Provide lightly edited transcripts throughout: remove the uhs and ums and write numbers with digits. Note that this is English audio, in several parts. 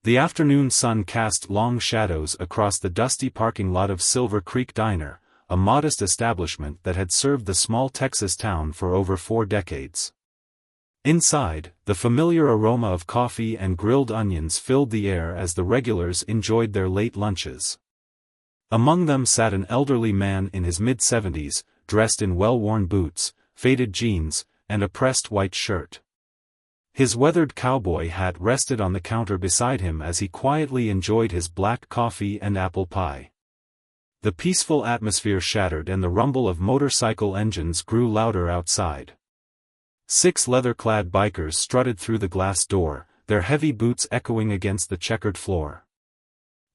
The afternoon sun cast long shadows across the dusty parking lot of Silver Creek Diner, a modest establishment that had served the small Texas town for over 4 decades. Inside, the familiar aroma of coffee and grilled onions filled the air as the regulars enjoyed their late lunches. Among them sat an elderly man in his mid-70s, dressed in well-worn boots, faded jeans, and a pressed white shirt. His weathered cowboy hat rested on the counter beside him as he quietly enjoyed his black coffee and apple pie. The peaceful atmosphere shattered and the rumble of motorcycle engines grew louder outside. 6 leather-clad bikers strutted through the glass door, their heavy boots echoing against the checkered floor.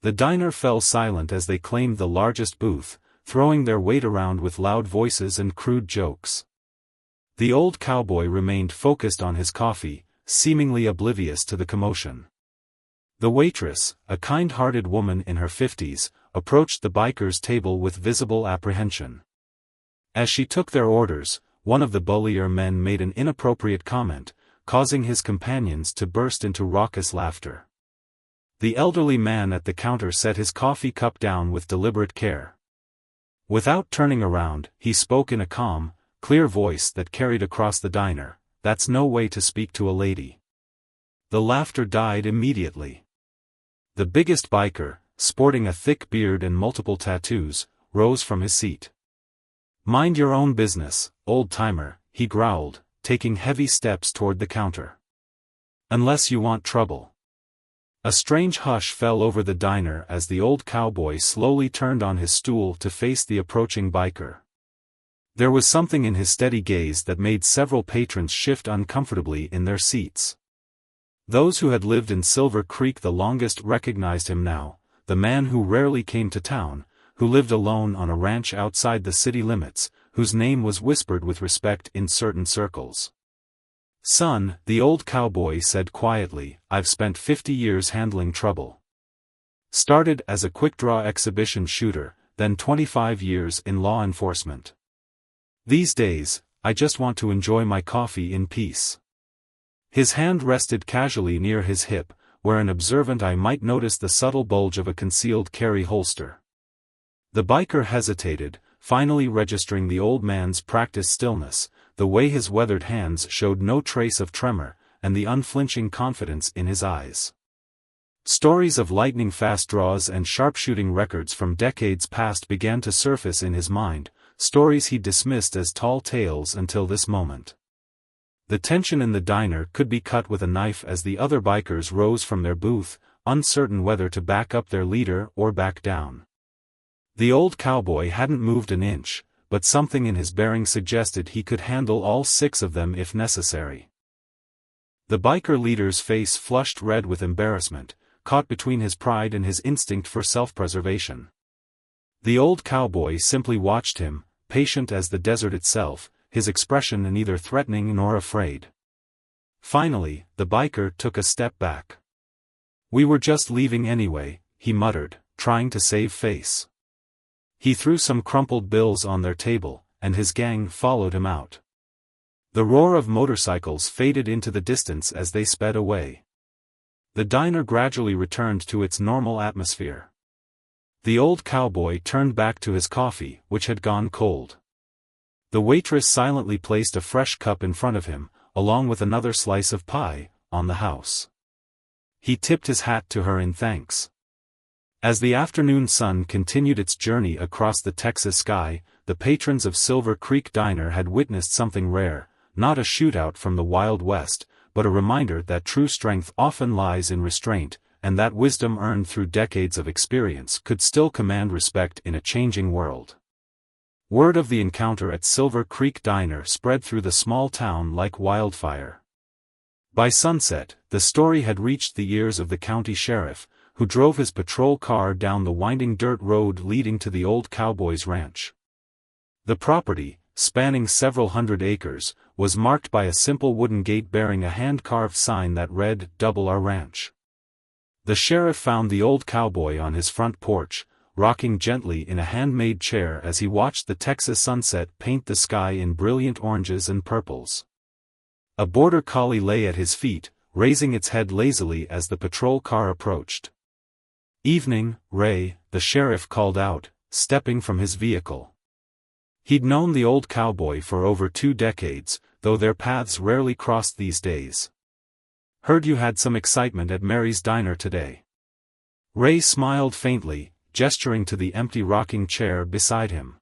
The diner fell silent as they claimed the largest booth, throwing their weight around with loud voices and crude jokes. The old cowboy remained focused on his coffee, seemingly oblivious to the commotion. The waitress, a kind-hearted woman in her 50s, approached the bikers' table with visible apprehension. As she took their orders, one of the bullier men made an inappropriate comment, causing his companions to burst into raucous laughter. The elderly man at the counter set his coffee cup down with deliberate care. Without turning around, he spoke in a calm, clear voice that carried across the diner, "That's no way to speak to a lady." The laughter died immediately. The biggest biker, sporting a thick beard and multiple tattoos, rose from his seat. "Mind your own business, old-timer," he growled, taking heavy steps toward the counter. "Unless you want trouble." A strange hush fell over the diner as the old cowboy slowly turned on his stool to face the approaching biker. There was something in his steady gaze that made several patrons shift uncomfortably in their seats. Those who had lived in Silver Creek the longest recognized him now, the man who rarely came to town, who lived alone on a ranch outside the city limits, whose name was whispered with respect in certain circles. "Son," the old cowboy said quietly, "I've spent 50 years handling trouble. Started as a quick-draw exhibition shooter, then 25 years in law enforcement. These days, I just want to enjoy my coffee in peace." His hand rested casually near his hip, where an observant eye might notice the subtle bulge of a concealed carry holster. The biker hesitated, finally registering the old man's practiced stillness, the way his weathered hands showed no trace of tremor, and the unflinching confidence in his eyes. Stories of lightning-fast draws and sharpshooting records from decades past began to surface in his mind, stories he dismissed as tall tales until this moment. The tension in the diner could be cut with a knife as the other bikers rose from their booth, uncertain whether to back up their leader or back down. The old cowboy hadn't moved an inch, but something in his bearing suggested he could handle all 6 of them if necessary. The biker leader's face flushed red with embarrassment, caught between his pride and his instinct for self-preservation. The old cowboy simply watched him, patient as the desert itself, his expression neither threatening nor afraid. Finally, the biker took a step back. "We were just leaving anyway," he muttered, trying to save face. He threw some crumpled bills on their table, and his gang followed him out. The roar of motorcycles faded into the distance as they sped away. The diner gradually returned to its normal atmosphere. The old cowboy turned back to his coffee, which had gone cold. The waitress silently placed a fresh cup in front of him, along with another slice of pie, on the house. He tipped his hat to her in thanks. As the afternoon sun continued its journey across the Texas sky, the patrons of Silver Creek Diner had witnessed something rare, not a shootout from the Wild West, but a reminder that true strength often lies in restraint, and that wisdom earned through decades of experience could still command respect in a changing world. Word of the encounter at Silver Creek Diner spread through the small town like wildfire. By sunset, the story had reached the ears of the county sheriff, who drove his patrol car down the winding dirt road leading to the old cowboy's ranch. The property, spanning several hundred acres, was marked by a simple wooden gate bearing a hand-carved sign that read, "Double R Ranch." The sheriff found the old cowboy on his front porch, rocking gently in a handmade chair as he watched the Texas sunset paint the sky in brilliant oranges and purples. A border collie lay at his feet, raising its head lazily as the patrol car approached. "Evening, Ray," the sheriff called out, stepping from his vehicle. He'd known the old cowboy for over 2 decades, though their paths rarely crossed these days. "Heard you had some excitement at Mary's diner today." Ray smiled faintly, gesturing to the empty rocking chair beside him.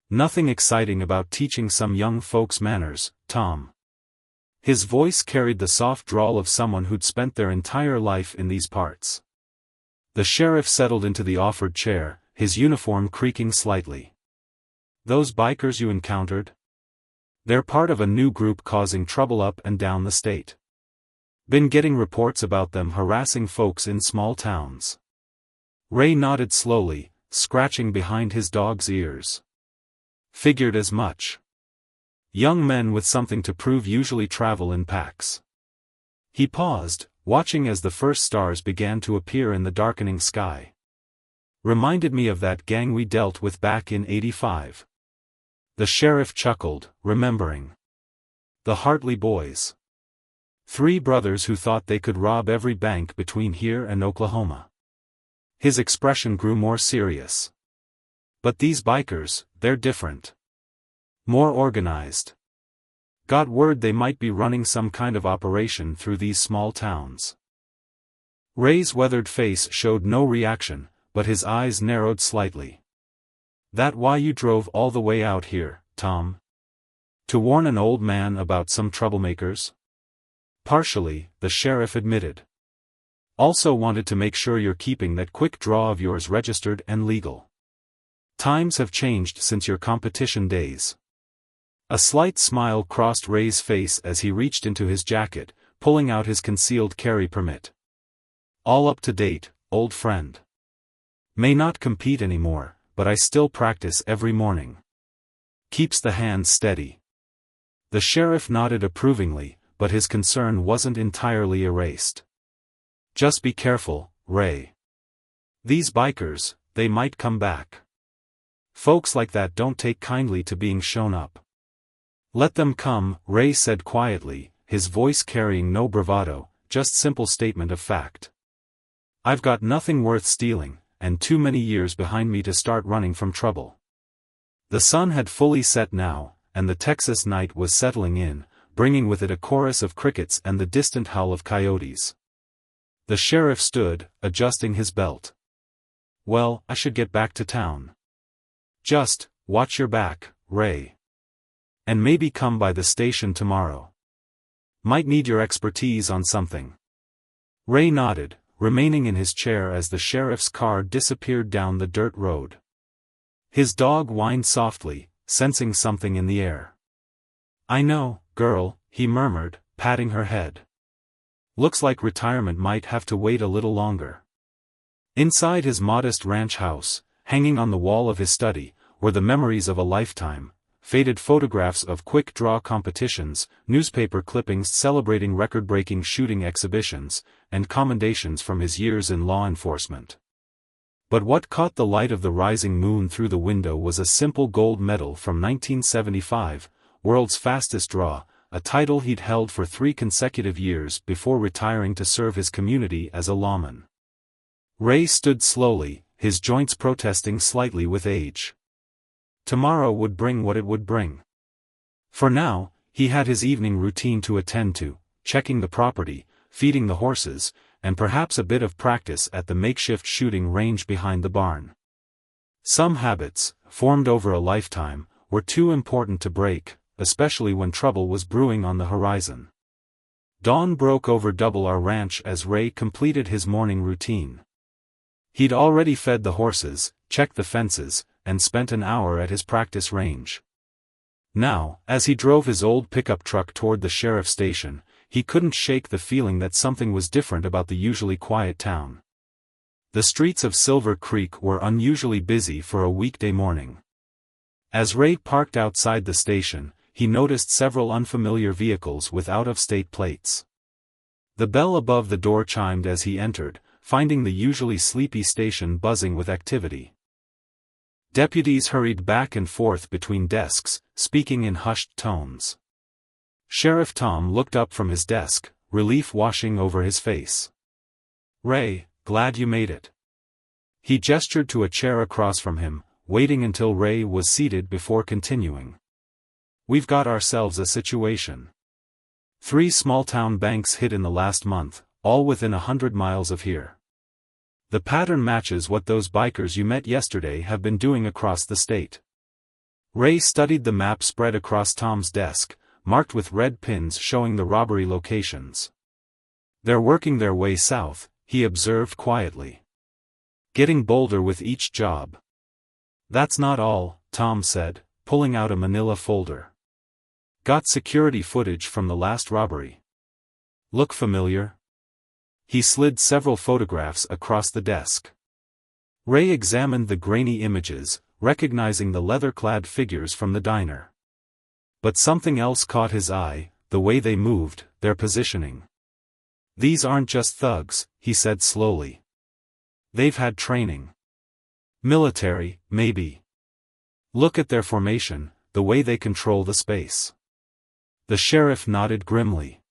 "Nothing exciting about teaching some young folks manners, Tom." His voice carried the soft drawl of someone who'd spent their entire life in these parts. The sheriff settled into the offered chair, his uniform creaking slightly. "Those bikers you encountered? They're part of a new group causing trouble up and down the state. Been getting reports about them harassing folks in small towns." Ray nodded slowly, scratching behind his dog's ears. "Figured as much. Young men with something to prove usually travel in packs." He paused, watching as the first stars began to appear in the darkening sky. "Reminded me of that gang we dealt with back in '85. The sheriff chuckled, remembering. "The Hartley boys. 3 brothers who thought they could rob every bank between here and Oklahoma." His expression grew more serious. "But these bikers, they're different. More organized. Got word they might be running some kind of operation through these small towns." Ray's weathered face showed no reaction, but his eyes narrowed slightly. "That why you drove all the way out here, Tom? To warn an old man about some troublemakers?" "Partially," the sheriff admitted. "Also wanted to make sure you're keeping that quick draw of yours registered and legal. Times have changed since your competition days." A slight smile crossed Ray's face as he reached into his jacket, pulling out his concealed carry permit. "All up to date, old friend. May not compete anymore, but I still practice every morning. Keeps the hands steady." The sheriff nodded approvingly, but his concern wasn't entirely erased. "Just be careful, Ray. These bikers, they might come back. Folks like that don't take kindly to being shown up." "Let them come," Ray said quietly, his voice carrying no bravado, just simple statement of fact. "I've got nothing worth stealing, and too many years behind me to start running from trouble." The sun had fully set now, and the Texas night was settling in, bringing with it a chorus of crickets and the distant howl of coyotes. The sheriff stood, adjusting his belt. "Well, I should get back to town. Just, watch your back, Ray. And maybe come by the station tomorrow. Might need your expertise on something." Ray nodded, remaining in his chair as the sheriff's car disappeared down the dirt road. His dog whined softly, sensing something in the air. "I know, girl," he murmured, patting her head. "Looks like retirement might have to wait a little longer." Inside his modest ranch house, hanging on the wall of his study, were the memories of a lifetime. Faded photographs of quick-draw competitions, newspaper clippings celebrating record-breaking shooting exhibitions, and commendations from his years in law enforcement. But what caught the light of the rising moon through the window was a simple gold medal from 1975, World's Fastest Draw, a title he'd held for 3 consecutive years before retiring to serve his community as a lawman. Ray stood slowly, his joints protesting slightly with age. Tomorrow would bring what it would bring. For now, he had his evening routine to attend to, checking the property, feeding the horses, and perhaps a bit of practice at the makeshift shooting range behind the barn. Some habits, formed over a lifetime, were too important to break, especially when trouble was brewing on the horizon. Dawn broke over Double R Ranch as Ray completed his morning routine. He'd already fed the horses, checked the fences, and spent an hour at his practice range. Now, as he drove his old pickup truck toward the sheriff's station, he couldn't shake the feeling that something was different about the usually quiet town. The streets of Silver Creek were unusually busy for a weekday morning. As Ray parked outside the station, he noticed several unfamiliar vehicles with out-of-state plates. The bell above the door chimed as he entered, finding the usually sleepy station buzzing with activity. Deputies hurried back and forth between desks, speaking in hushed tones. Sheriff Tom looked up from his desk, relief washing over his face. "Ray, glad you made it." He gestured to a chair across from him, waiting until Ray was seated before continuing. "We've got ourselves a situation. 3 small-town banks hit in the last month, all within 100 miles of here. The pattern matches what those bikers you met yesterday have been doing across the state." Ray studied the map spread across Tom's desk, marked with red pins showing the robbery locations. "They're working their way south," he observed quietly. "Getting bolder with each job." "That's not all," Tom said, pulling out a manila folder. "Got security footage from the last robbery. Look familiar?" He slid several photographs across the desk. Ray examined the grainy images, recognizing the leather-clad figures from the diner. But something else caught his eye, the way they moved, their positioning. "These aren't just thugs," he said slowly. "They've had training. Military, maybe. Look at their formation, the way they control the space." The sheriff nodded grimly.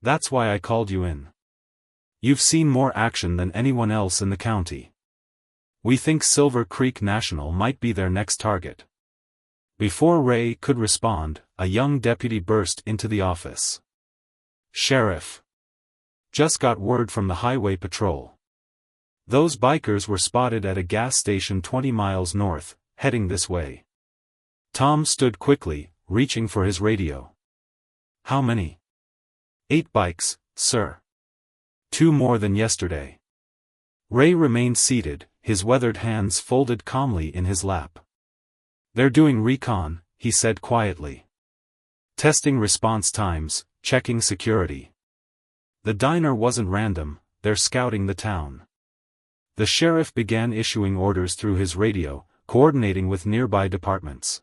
"That's why I called you in. You've seen more action than anyone else in the county. We think Silver Creek National might be their next target." Before Ray could respond, a young deputy burst into the office. "Sheriff. Just got word from the highway patrol. Those bikers were spotted at a gas station 20 miles north, heading this way." Tom stood quickly, reaching for his radio. "How many?" "8 bikes, sir. 2 more than yesterday." Ray remained seated, his weathered hands folded calmly in his lap. "They're doing recon," he said quietly. "Testing response times, checking security. The diner wasn't random, they're scouting the town." The sheriff began issuing orders through his radio, coordinating with nearby departments.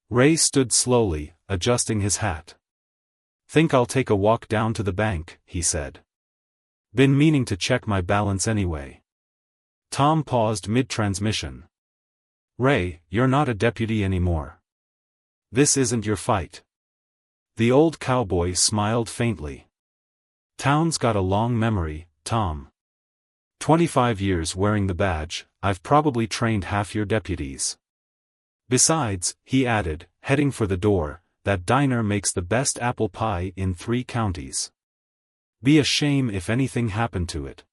Ray stood slowly, adjusting his hat. "Think I'll take a walk down to the bank," he said. "Been meaning to check my balance anyway." Tom paused mid-transmission. "Ray, you're not a deputy anymore. This isn't your fight." The old cowboy smiled faintly. "Town's got a long memory, Tom. 25 years wearing the badge, I've probably trained half your deputies. Besides," he added, heading for the door, "that diner makes the best apple pie in 3 counties. Be a shame if anything happened to it."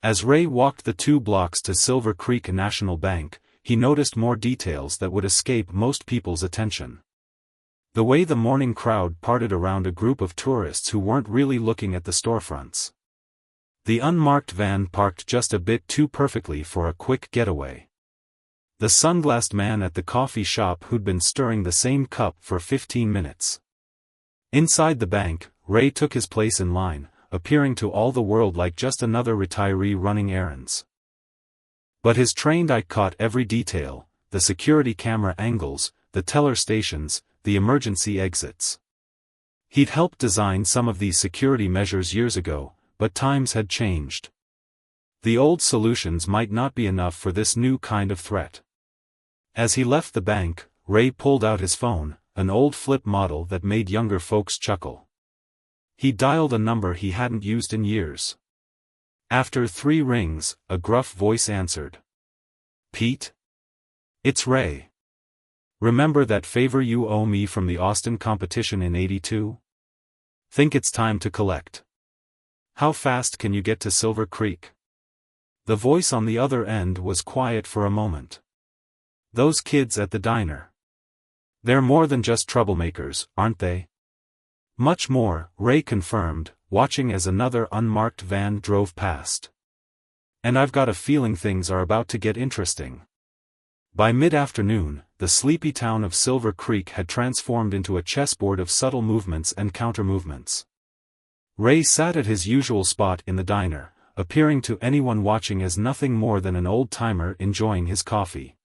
As Ray walked the 2 blocks to Silver Creek National Bank, he noticed more details that would escape most people's attention. The way the morning crowd parted around a group of tourists who weren't really looking at the storefronts. The unmarked van parked just a bit too perfectly for a quick getaway. The sunglassed man at the coffee shop who'd been stirring the same cup for 15 minutes. Inside the bank, Ray took his place in line, appearing to all the world like just another retiree running errands. But his trained eye caught every detail: the security camera angles, the teller stations, the emergency exits. He'd helped design some of these security measures years ago, but times had changed. The old solutions might not be enough for this new kind of threat. As he left the bank, Ray pulled out his phone, an old flip model that made younger folks chuckle. He dialed a number he hadn't used in years. After 3 rings, a gruff voice answered. "Pete? It's Ray. Remember that favor you owe me from the Austin competition in '82? Think it's time to collect. How fast can you get to Silver Creek?" The voice on the other end was quiet for a moment. "Those kids at the diner. They're more than just troublemakers, aren't they?" "Much more," Ray confirmed, watching as another unmarked van drove past. "And I've got a feeling things are about to get interesting." By mid-afternoon, the sleepy town of Silver Creek had transformed into a chessboard of subtle movements and counter-movements. Ray sat at his usual spot in the diner, appearing to anyone watching as nothing more than an old-timer enjoying his coffee.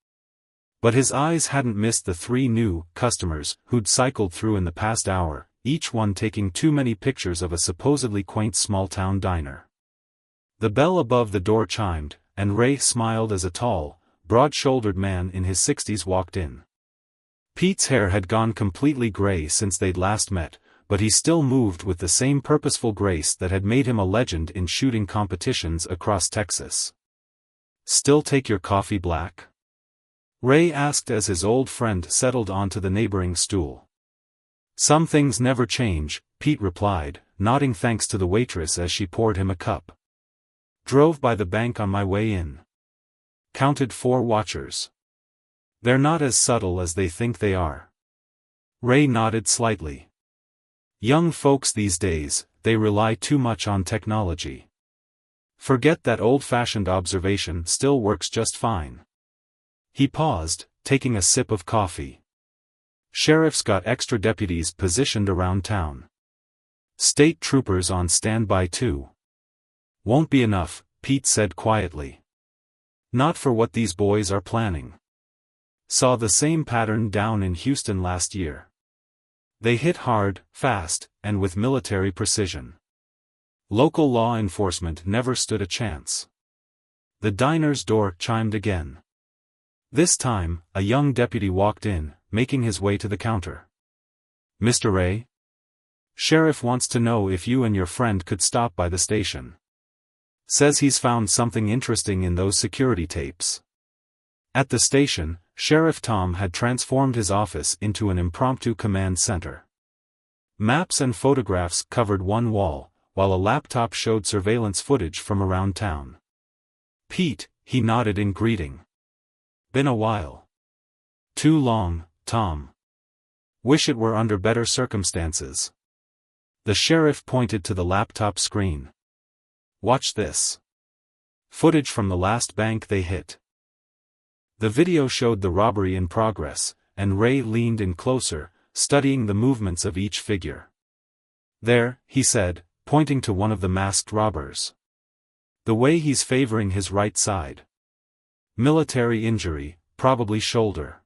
But his eyes hadn't missed the 3 new customers who'd cycled through in the past hour, each one taking too many pictures of a supposedly quaint small-town diner. The bell above the door chimed, and Ray smiled as a tall, broad-shouldered man in his 60s walked in. Pete's hair had gone completely gray since they'd last met, but he still moved with the same purposeful grace that had made him a legend in shooting competitions across Texas. "Still take your coffee black?" Ray asked as his old friend settled onto the neighboring stool. "Some things never change," Pete replied, nodding thanks to the waitress as she poured him a cup. "Drove by the bank on my way in. Counted 4 watchers. They're not as subtle as they think they are." Ray nodded slightly. "Young folks these days, they rely too much on technology. Forget that old-fashioned observation still works just fine." He paused, taking a sip of coffee. "Sheriff's got extra deputies positioned around town. State troopers on standby too." "Won't be enough," Pete said quietly. "Not for what these boys are planning. Saw the same pattern down in Houston last year. They hit hard, fast, and with military precision. Local law enforcement never stood a chance." The diner's door chimed again. This time, a young deputy walked in, making his way to the counter. "Mr. Ray? Sheriff wants to know if you and your friend could stop by the station. Says he's found something interesting in those security tapes." At the station, Sheriff Tom had transformed his office into an impromptu command center. Maps and photographs covered one wall, while a laptop showed surveillance footage from around town. "Pete," he nodded in greeting. "Been a while." "Too long, Tom. Wish it were under better circumstances." The sheriff pointed to the laptop screen. "Watch this. Footage from the last bank they hit." The video showed the robbery in progress, and Ray leaned in closer, studying the movements of each figure. "There," he said, pointing to one of the masked robbers. "The way he's favoring his right side. Military injury, probably shoulder.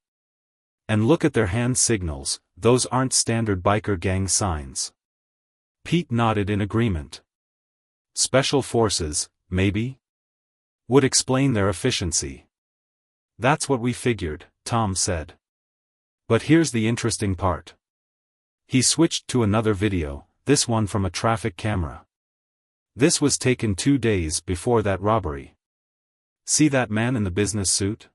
And look at their hand signals, those aren't standard biker gang signs." Pete nodded in agreement. "Special forces, maybe? Would explain their efficiency." "That's what we figured," Tom said. "But here's the interesting part." He switched to another video, this one from a traffic camera. This was taken 2 days before that robbery. "See that man in the business suit?"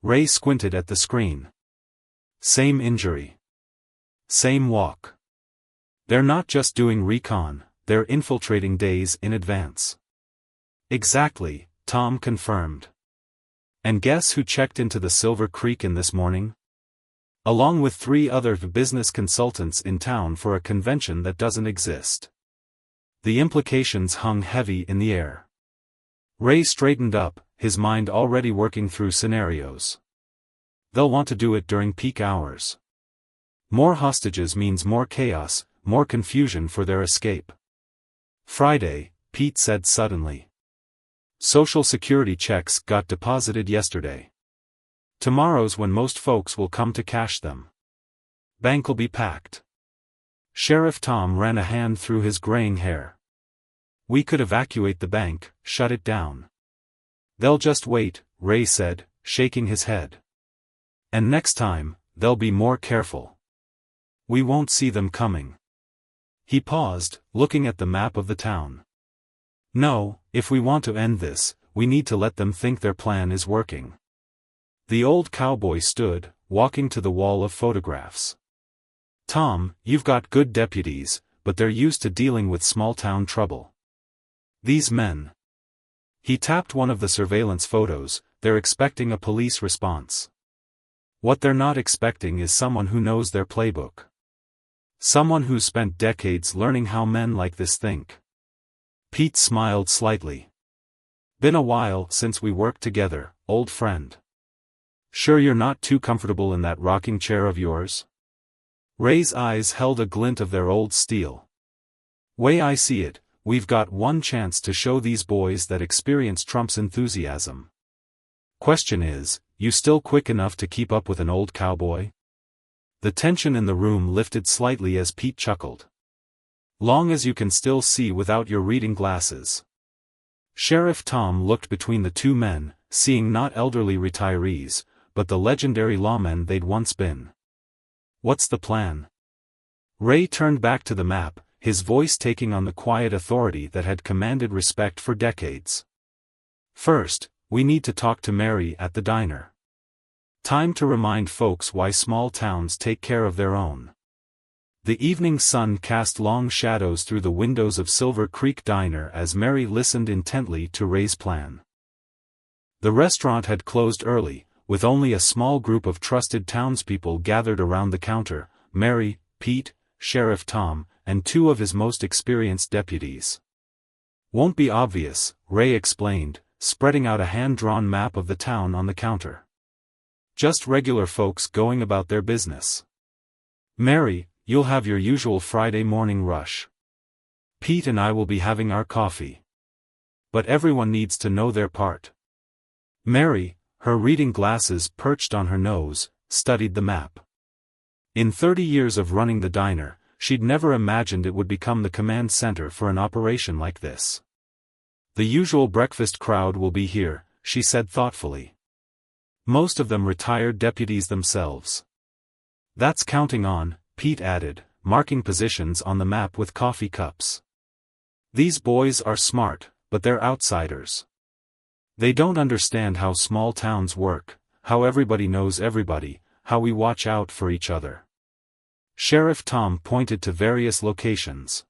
Ray squinted at the screen. "Same injury. Same walk. They're not just doing recon, they're infiltrating days in advance." "Exactly," Tom confirmed. "And guess who checked into the Silver Creek in this morning? Along with 3 other business consultants in town for a convention that doesn't exist." The implications hung heavy in the air. Ray straightened up, his mind already working through scenarios. They'll want to do it during peak hours. More hostages means more chaos, more confusion for their escape. "Friday," Pete said suddenly. "Social Security checks got deposited yesterday. Tomorrow's when most folks will come to cash them. Bank'll be packed." Sheriff Tom ran a hand through his graying hair. "We could evacuate the bank, shut it down." "They'll just wait," Ray said, shaking his head. "And next time, they'll be more careful. We won't see them coming." He paused, looking at the map of the town. "No, if we want to end this, we need to let them think their plan is working." The old cowboy stood, walking to the wall of photographs. "Tom, you've got good deputies, but they're used to dealing with small-town trouble. These men." He tapped one of the surveillance photos, "They're expecting a police response. What they're not expecting is someone who knows their playbook. Someone who's spent decades learning how men like this think." Pete smiled slightly. "Been a while since we worked together, old friend. Sure you're not too comfortable in that rocking chair of yours?" Ray's eyes held a glint of their old steel. "Way I see it, we've got one chance to show these boys that experience trumps enthusiasm. Question is, you still quick enough to keep up with an old cowboy?" The tension in the room lifted slightly as Pete chuckled. "Long as you can still see without your reading glasses." Sheriff Tom looked between the 2 men, seeing not elderly retirees, but the legendary lawmen they'd once been. "What's the plan?" Ray turned back to the map, his voice taking on the quiet authority that had commanded respect for decades. First, we need to talk to Mary at the diner. Time to remind folks why small towns take care of their own. The evening sun cast long shadows through the windows of Silver Creek Diner as Mary listened intently to Ray's plan. The restaurant had closed early, with only a small group of trusted townspeople gathered around the counter: Mary, Pete, Sheriff Tom, and two of his most experienced deputies. "Won't be obvious," Ray explained, spreading out a hand-drawn map of the town on the counter. "Just regular folks going about their business. Mary, you'll have your usual Friday morning rush. Pete and I will be having our coffee. But everyone needs to know their part." Mary, her reading glasses perched on her nose, studied the map. In 30 years of running the diner, she'd never imagined it would become the command center for an operation like this. "The usual breakfast crowd will be here," she said thoughtfully. "Most of them retired deputies themselves." "That's counting on," Pete added, marking positions on the map with coffee cups. "These boys are smart, but they're outsiders. They don't understand how small towns work, how everybody knows everybody, how we watch out for each other." Sheriff Tom pointed to various locations.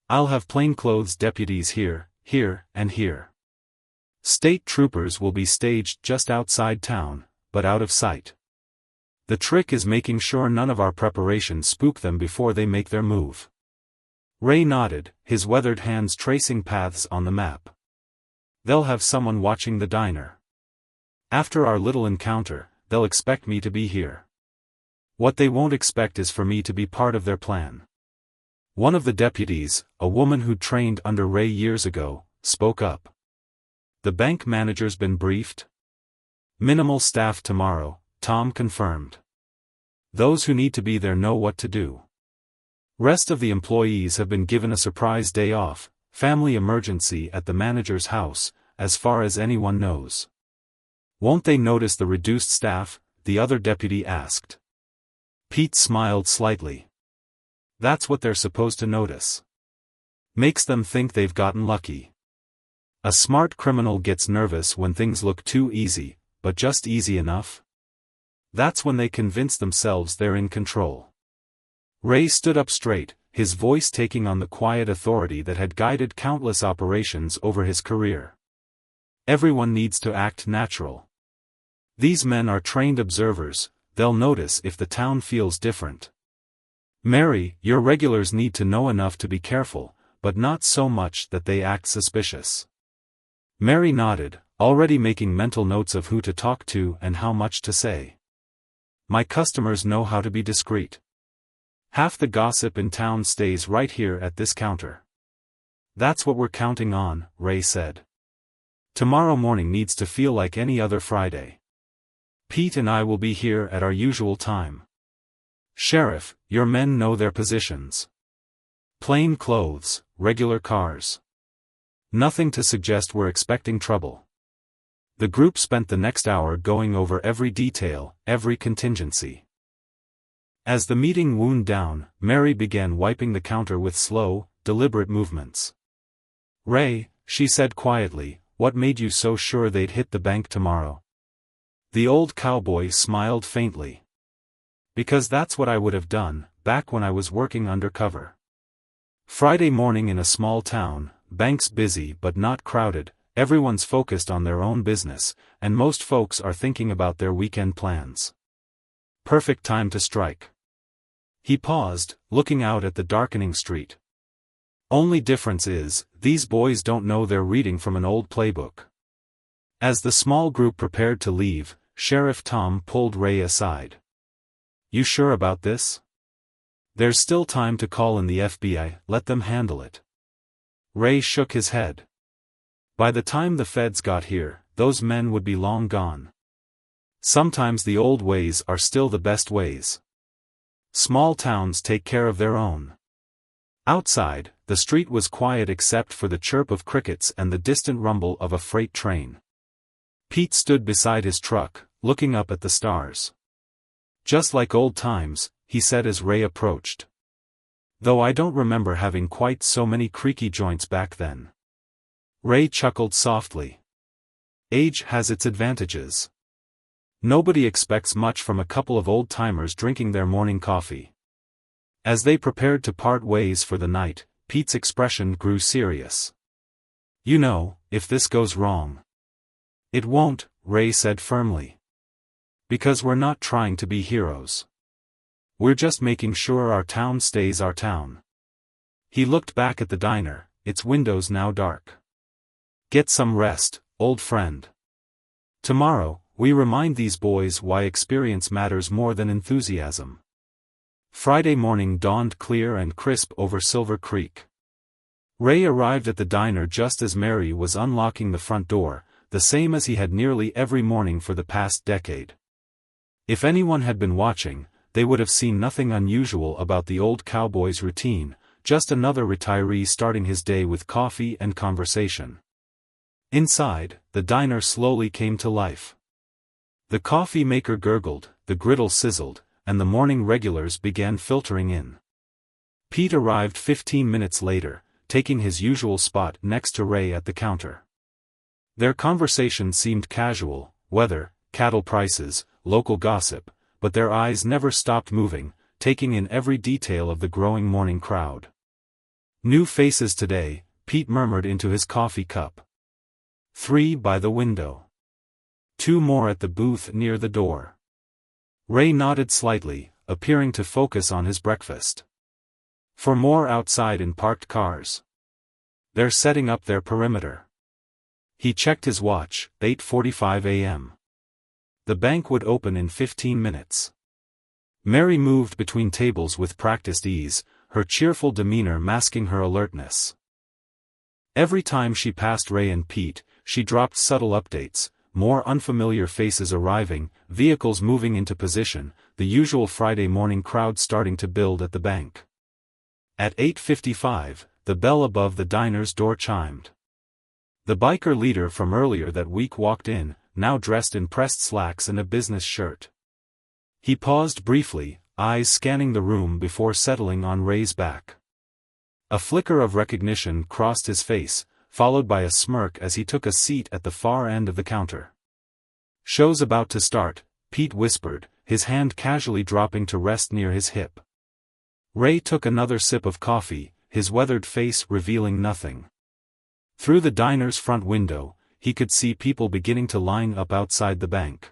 "I'll have plainclothes deputies here, here, and here. State troopers will be staged just outside town, but out of sight. The trick is making sure none of our preparations spook them before they make their move." Ray nodded, his weathered hands tracing paths on the map. "They'll have someone watching the diner. After our little encounter, they'll expect me to be here. What they won't expect is for me to be part of their plan." One of the deputies, a woman who trained under Ray years ago, spoke up. "The bank manager's been briefed?" "Minimal staff tomorrow," Tom confirmed. "Those who need to be there know what to do. Rest of the employees have been given a surprise day off, family emergency at the manager's house, as far as anyone knows." "Won't they notice the reduced staff?" the other deputy asked. Pete smiled slightly. "That's what they're supposed to notice. Makes them think they've gotten lucky. A smart criminal gets nervous when things look too easy, but just easy enough. That's when they convince themselves they're in control." Ray stood up straight, his voice taking on the quiet authority that had guided countless operations over his career. "Everyone needs to act natural. These men are trained observers, they'll notice if the town feels different. Mary, your regulars need to know enough to be careful, but not so much that they act suspicious." Mary nodded, already making mental notes of who to talk to and how much to say. "My customers know how to be discreet. Half the gossip in town stays right here at this counter." "That's what we're counting on," Ray said. "Tomorrow morning needs to feel like any other Friday. Pete and I will be here at our usual time. Sheriff, your men know their positions. Plain clothes, regular cars. Nothing to suggest we're expecting trouble." The group spent the next hour going over every detail, every contingency. As the meeting wound down, Mary began wiping the counter with slow, deliberate movements. "Ray," she said quietly, "what made you so sure they'd hit the bank tomorrow?" The old cowboy smiled faintly. "Because that's what I would have done, back when I was working undercover. Friday morning in a small town, banks busy but not crowded, everyone's focused on their own business, and most folks are thinking about their weekend plans. Perfect time to strike." He paused, looking out at the darkening street. "Only difference is, these boys don't know they're reading from an old playbook." As the small group prepared to leave, Sheriff Tom pulled Ray aside. "You sure about this? There's still time to call in the FBI, let them handle it." Ray shook his head. "By the time the feds got here, those men would be long gone. Sometimes the old ways are still the best ways. Small towns take care of their own." Outside, the street was quiet except for the chirp of crickets and the distant rumble of a freight train. Pete stood beside his truck, looking up at the stars. "Just like old times," he said as Ray approached. Though I don't remember having quite so many creaky joints back then. Ray chuckled softly. Age has its advantages. Nobody expects much from a couple of old-timers drinking their morning coffee. As they prepared to part ways for the night, Pete's expression grew serious. You know, if this goes wrong. It won't, Ray said firmly. Because we're not trying to be heroes. We're just making sure our town stays our town. He looked back at the diner, its windows now dark. Get some rest, old friend. Tomorrow, we remind these boys why experience matters more than enthusiasm. Friday morning dawned clear and crisp over Silver Creek. Ray arrived at the diner just as Mary was unlocking the front door, the same as he had nearly every morning for the past decade. If anyone had been watching, they would have seen nothing unusual about the old cowboy's routine, just another retiree starting his day with coffee and conversation. Inside, the diner slowly came to life. The coffee maker gurgled, the griddle sizzled, and the morning regulars began filtering in. Pete arrived 15 minutes later, taking his usual spot next to Ray at the counter. Their conversation seemed casual, weather, cattle prices, local gossip, but their eyes never stopped moving, taking in every detail of the growing morning crowd. New faces today, Pete murmured into his coffee cup. 3 by the window. 2 more at the booth near the door. Ray nodded slightly, appearing to focus on his breakfast. 4 more outside in parked cars. They're setting up their perimeter. He checked his watch, 8:45 a.m. The bank would open in 15 minutes. Mary moved between tables with practiced ease, her cheerful demeanor masking her alertness. Every time she passed Ray and Pete, she dropped subtle updates, more unfamiliar faces arriving, vehicles moving into position, the usual Friday morning crowd starting to build at the bank. At 8:55, the bell above the diner's door chimed. The biker leader from earlier that week walked in, now dressed in pressed slacks and a business shirt. He paused briefly, eyes scanning the room before settling on Ray's back. A flicker of recognition crossed his face, followed by a smirk as he took a seat at the far end of the counter. Show's about to start, Pete whispered, his hand casually dropping to rest near his hip. Ray took another sip of coffee, his weathered face revealing nothing. Through the diner's front window, he could see people beginning to line up outside the bank.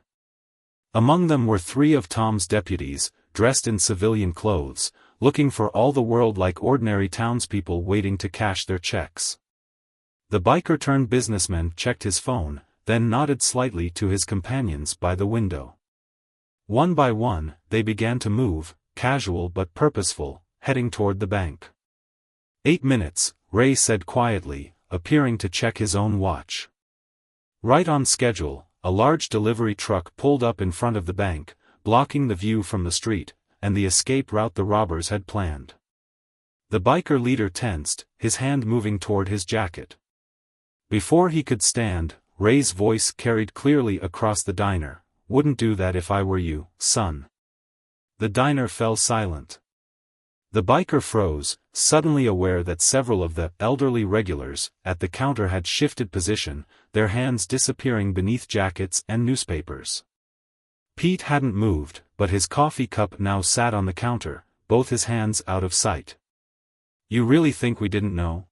Among them were 3 of Tom's deputies, dressed in civilian clothes, looking for all the world like ordinary townspeople waiting to cash their checks. The biker-turned-businessman checked his phone, then nodded slightly to his companions by the window. One by one, they began to move, casual but purposeful, heading toward the bank. 8 minutes, Ray said quietly, appearing to check his own watch. Right on schedule, a large delivery truck pulled up in front of the bank, blocking the view from the street, and the escape route the robbers had planned. The biker leader tensed, his hand moving toward his jacket. Before he could stand, Ray's voice carried clearly across the diner, "Wouldn't do that if I were you, son." The diner fell silent. The biker froze, suddenly aware that several of the elderly regulars at the counter had shifted position, their hands disappearing beneath jackets and newspapers. Pete hadn't moved, but his coffee cup now sat on the counter, both his hands out of sight. "You really think we didn't know?"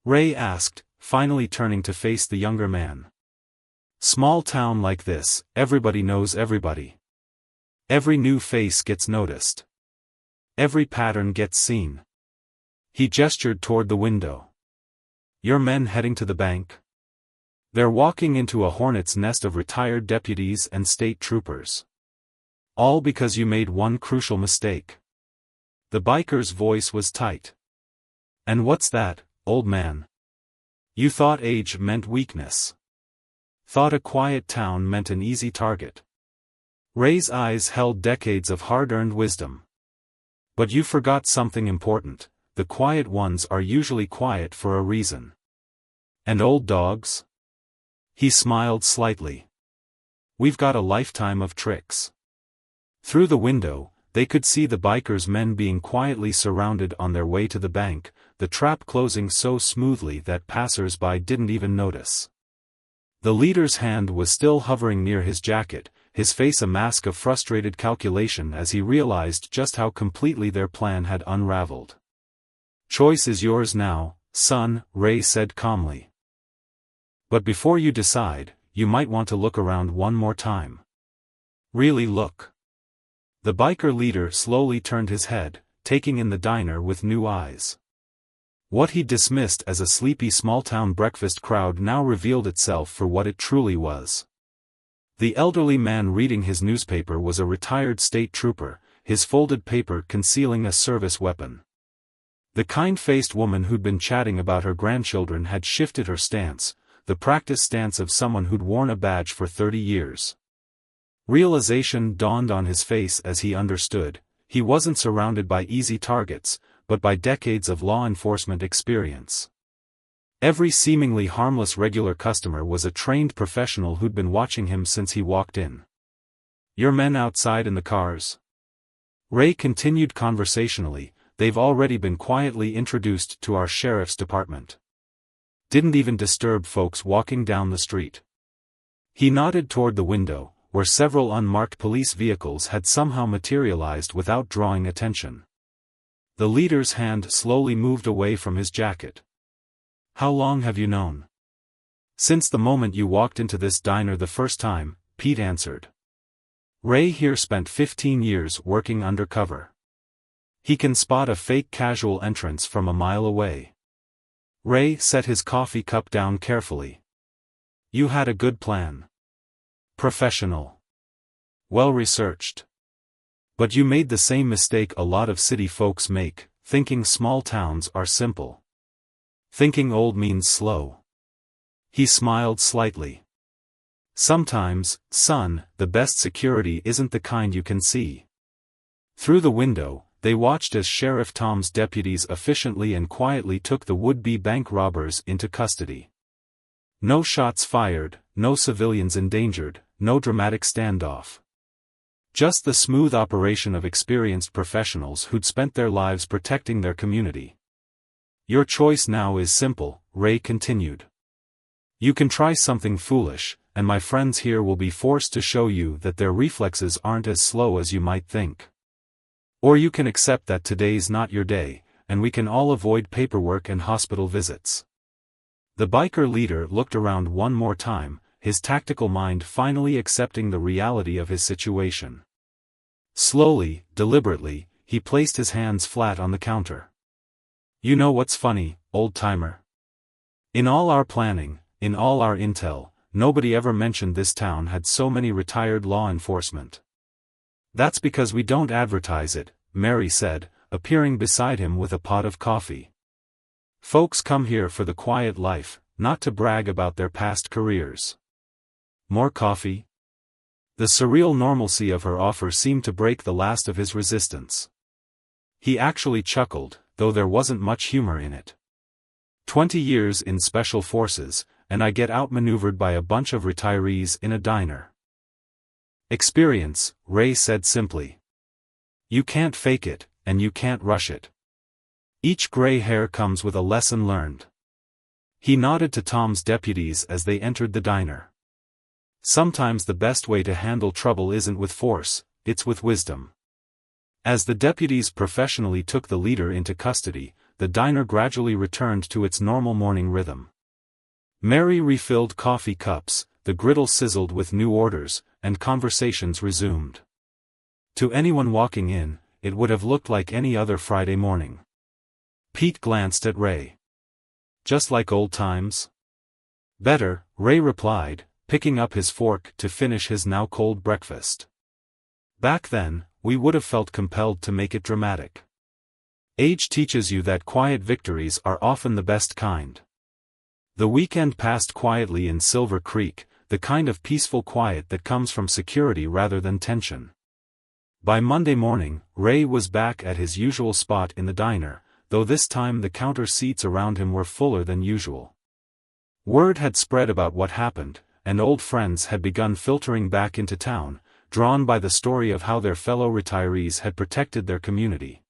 Ray asked, finally turning to face the younger man. "Small town like this, everybody knows everybody. Every new face gets noticed. Every pattern gets seen." He gestured toward the window. "Your men heading to the bank? They're walking into a hornet's nest of retired deputies and state troopers. All because you made one crucial mistake." The biker's voice was tight. "And what's that, old man? You thought age meant weakness. Thought a quiet town meant an easy target." Ray's eyes held decades of hard-earned wisdom. "But you forgot something important. The quiet ones are usually quiet for a reason." "And old dogs?" He smiled slightly. "We've got a lifetime of tricks." Through the window, They could see the bikers' men being quietly surrounded on their way to the bank, the trap closing so smoothly that passers-by didn't even notice. The leader's hand was still hovering near his jacket, his face a mask of frustrated calculation as he realized just how completely their plan had unraveled. "Choice is yours now, son," Ray said calmly. "But before you decide, you might want to look around one more time." "Really look." The biker leader slowly turned his head, taking in the diner with new eyes. What he dismissed as a sleepy small-town breakfast crowd now revealed itself for what it truly was. The elderly man reading his newspaper was a retired state trooper, his folded paper concealing a service weapon. The kind-faced woman who'd been chatting about her grandchildren had shifted her stance, the practiced stance of someone who'd worn a badge for 30 years. Realization dawned on his face as he understood, he wasn't surrounded by easy targets, but by decades of law enforcement experience. Every seemingly harmless regular customer was a trained professional who'd been watching him since he walked in. "Your men outside in the cars?" Ray continued conversationally, "They've already been quietly introduced to our sheriff's department. Didn't even disturb folks walking down the street." He nodded toward the window, where several unmarked police vehicles had somehow materialized without drawing attention. The leader's hand slowly moved away from his jacket. "How long have you known?" "Since the moment you walked into this diner the first time," Pete answered. "Ray here spent 15 years working undercover. He can spot a fake casual entrance from a mile away." Ray set his coffee cup down carefully. "You had a good plan. Professional. Well researched. But you made the same mistake a lot of city folks make, thinking small towns are simple. Thinking old means slow." He smiled slightly. "Sometimes, son, the best security isn't the kind you can see." Through the window, they watched as Sheriff Tom's deputies efficiently and quietly took the would-be bank robbers into custody. No shots fired, no civilians endangered, no dramatic standoff. Just the smooth operation of experienced professionals who'd spent their lives protecting their community. "Your choice now is simple," Ray continued. "You can try something foolish, and my friends here will be forced to show you that their reflexes aren't as slow as you might think. Or you can accept that today's not your day, and we can all avoid paperwork and hospital visits." The biker leader looked around one more time, his tactical mind finally accepting the reality of his situation. Slowly, deliberately, he placed his hands flat on the counter. "You know what's funny, old-timer? In all our planning, in all our intel, nobody ever mentioned this town had so many retired law enforcement." "That's because we don't advertise it," Mary said, appearing beside him with a pot of coffee. "Folks come here for the quiet life, not to brag about their past careers." "More coffee?" The surreal normalcy of her offer seemed to break the last of his resistance. He actually chuckled, though there wasn't much humor in it. 20 years in special forces, and I get outmaneuvered by a bunch of retirees in a diner." "Experience," Ray said simply. "You can't fake it, and you can't rush it. Each gray hair comes with a lesson learned." He nodded to Tom's deputies as they entered the diner. Sometimes the best way to handle trouble isn't with force, it's with wisdom. As the deputies professionally took the leader into custody, the diner gradually returned to its normal morning rhythm. Mary refilled coffee cups, the griddle sizzled with new orders, and conversations resumed. To anyone walking in, it would have looked like any other Friday morning. Pete glanced at Ray. "Just like old times?" "Better," Ray replied, picking up his fork to finish his now cold breakfast. "Back then, we would have felt compelled to make it dramatic. Age teaches you that quiet victories are often the best kind." The weekend passed quietly in Silver Creek, the kind of peaceful quiet that comes from security rather than tension. By Monday morning, Ray was back at his usual spot in the diner, though this time the counter seats around him were fuller than usual. Word had spread about what happened, and old friends had begun filtering back into town, drawn by the story of how their fellow retirees had protected their community.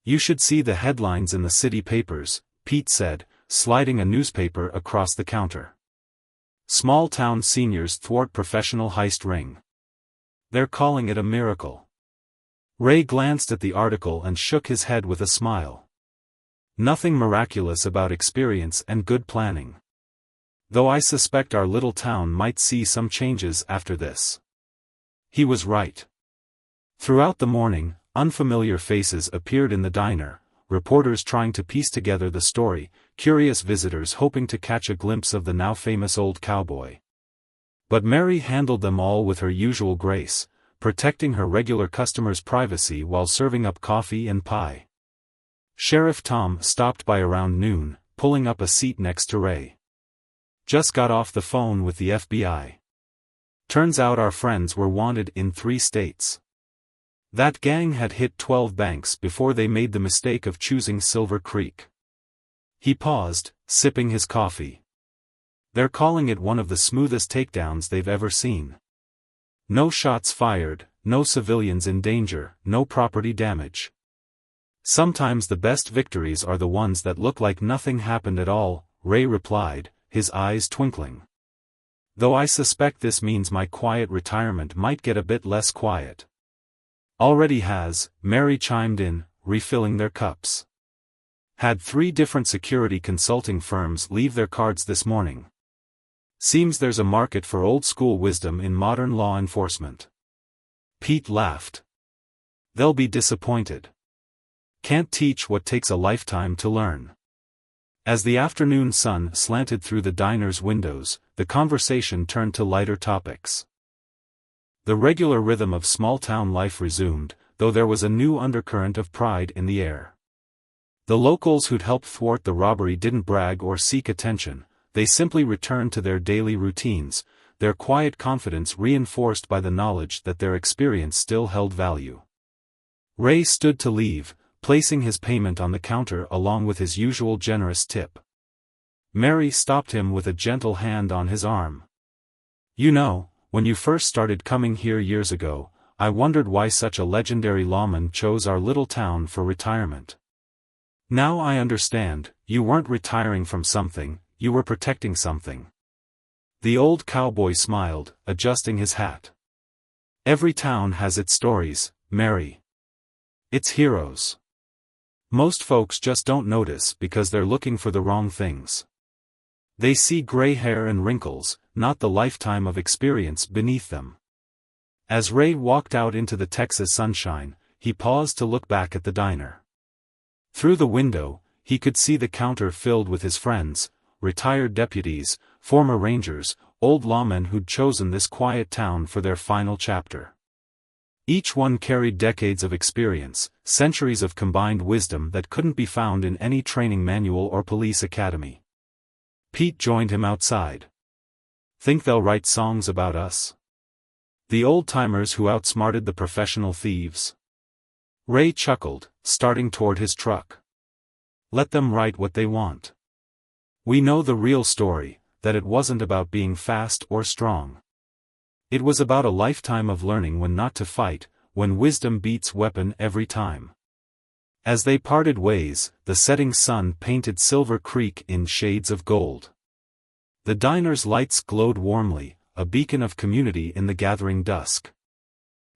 "You should see the headlines in the city papers," Pete said, sliding a newspaper across the counter. "Small-town seniors thwart professional heist ring. They're calling it a miracle." Ray glanced at the article and shook his head with a smile. "Nothing miraculous about experience and good planning. Though I suspect our little town might see some changes after this." He was right. Throughout the morning, unfamiliar faces appeared in the diner, reporters trying to piece together the story, curious visitors hoping to catch a glimpse of the now famous old cowboy. But Mary handled them all with her usual grace, protecting her regular customers' privacy while serving up coffee and pie. Sheriff Tom stopped by around noon, pulling up a seat next to Ray. "Just got off the phone with the FBI. Turns out our friends were wanted in 3 states. That gang had hit 12 banks before they made the mistake of choosing Silver Creek." He paused, sipping his coffee. "They're calling it one of the smoothest takedowns they've ever seen. No shots fired, no civilians in danger, no property damage. Sometimes the best victories are the ones that look like nothing happened at all," Ray replied, his eyes twinkling. "Though I suspect this means my quiet retirement might get a bit less quiet." "Already has," Mary chimed in, refilling their cups. "Had 3 different security consulting firms leave their cards this morning. Seems there's a market for old-school wisdom in modern law enforcement." Pete laughed. "They'll be disappointed. Can't teach what takes a lifetime to learn." As the afternoon sun slanted through the diner's windows, the conversation turned to lighter topics. The regular rhythm of small-town life resumed, though there was a new undercurrent of pride in the air. The locals who'd helped thwart the robbery didn't brag or seek attention, they simply returned to their daily routines, their quiet confidence reinforced by the knowledge that their experience still held value. Ray stood to leave, placing his payment on the counter along with his usual generous tip. Mary stopped him with a gentle hand on his arm. "You know, when you first started coming here years ago, I wondered why such a legendary lawman chose our little town for retirement. Now I understand, you weren't retiring from something, you were protecting something." The old cowboy smiled, adjusting his hat. "Every town has its stories, Mary. Its heroes. Most folks just don't notice because they're looking for the wrong things. They see gray hair and wrinkles, not the lifetime of experience beneath them." As Ray walked out into the Texas sunshine, he paused to look back at the diner. Through the window, he could see the counter filled with his friends, retired deputies, former rangers, old lawmen who'd chosen this quiet town for their final chapter. Each one carried decades of experience, centuries of combined wisdom that couldn't be found in any training manual or police academy. Pete joined him outside. "Think they'll write songs about us? The old-timers who outsmarted the professional thieves?" Ray chuckled, starting toward his truck. "Let them write what they want. We know the real story, that it wasn't about being fast or strong. It was about a lifetime of learning when not to fight, when wisdom beats weapon every time." As they parted ways, the setting sun painted Silver Creek in shades of gold. The diner's lights glowed warmly, a beacon of community in the gathering dusk.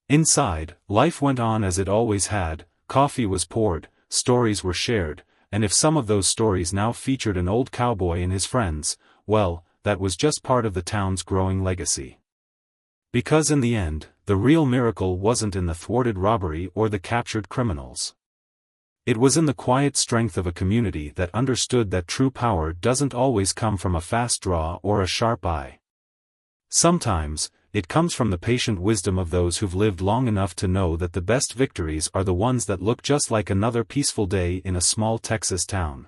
Inside, life went on as it always had, coffee was poured, stories were shared, and if some of those stories now featured an old cowboy and his friends, well, that was just part of the town's growing legacy. Because in the end, the real miracle wasn't in the thwarted robbery or the captured criminals. It was in the quiet strength of a community that understood that true power doesn't always come from a fast draw or a sharp eye. Sometimes, it comes from the patient wisdom of those who've lived long enough to know that the best victories are the ones that look just like another peaceful day in a small Texas town.